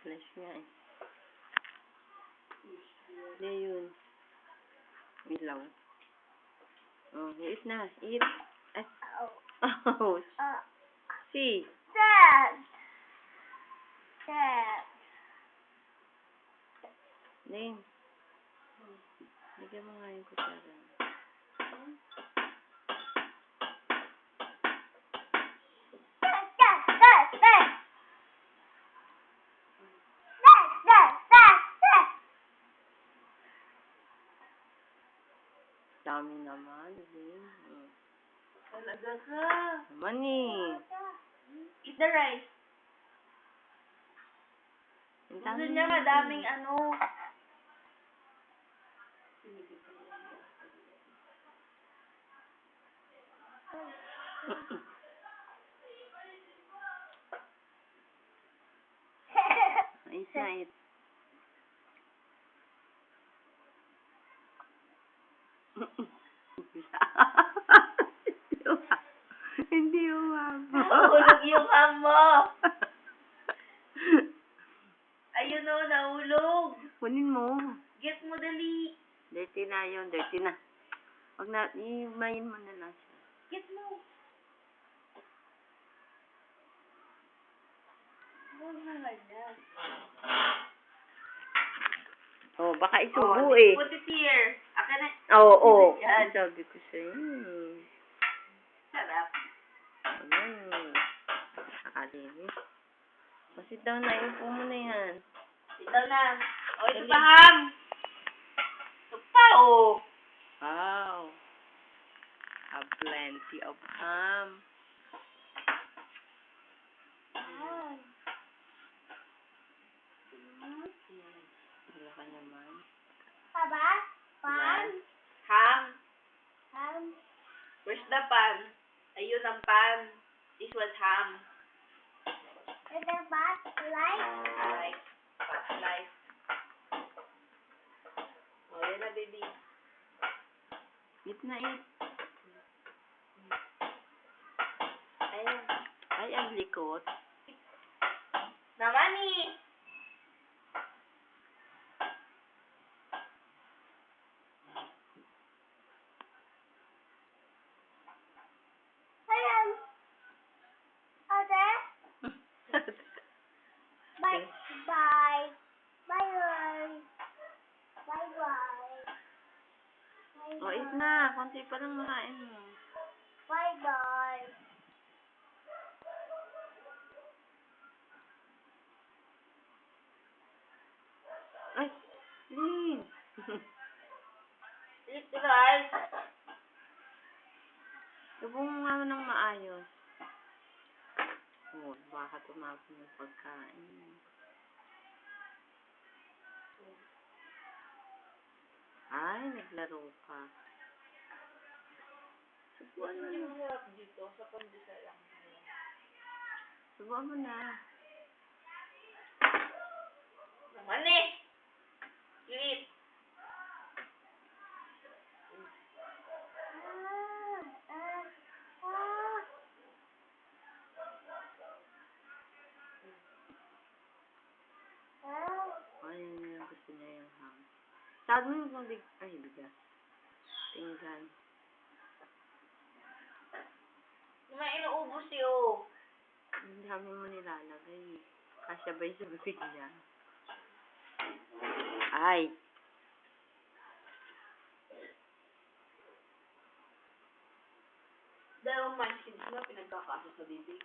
Flash nga eh. Hindi yun. Ilaw. Oh, eat na. Eat. Ay. Oh. See. Dad. Dad. Ning. Bigyan mo nga yung kutsara. Dami naman. Talaga ka. Naman eh. Eat the rice. Gusto niya madaming ano. Eat na, eat. Hindi umabo. Nahulog yung ham mo. Ayun o, nahulog. Kunin mo. Get mo dali. Dirty na yun, dirty na. Huwag na, imayin mo na lang siya. Get mo. Huwag na ganyan. Oh, baka isubo eh. Put it here. Akin na. Oo. Yan. Sabi ko sa'yo. Sarap. Nakalinis. Sit down na. Iupo mo na yan. Sit down na. O, ito pa ham. Ito pa, o. Wow. A plenty of ham. Wala ka naman. Paba? Pan? Ham. Ham. Where's the pan? Ayun ang pan. This was ham. Is the pot light? Light. Pot light. O, yan na, baby. Eat na, eat. Ayun. Ay, ang likot. Naman eh. Ayan. Ate? Bye. Bye. Bye-bye. Bye-bye. O, eat na. Konti pa lang makain mo. Bye-bye. Ay, Lin. Eat the rice. Subong mo nga ng maayos. Oh, baka tumapon yung pagkain. Ay, naglaro ka. Subuan mo na. Dito, sa pandesal lang. Subuan mo na. Naman eh. You eat. Ayun na yung gusto niya yung ham. Sabi mo yung ay, bigas. Tinggan. Naman inuubos yun. Ang dami mo nilalagay. Kasabay sa bibig niya. Ay. Dalawang munchkins na pinagkakasa sa bibig.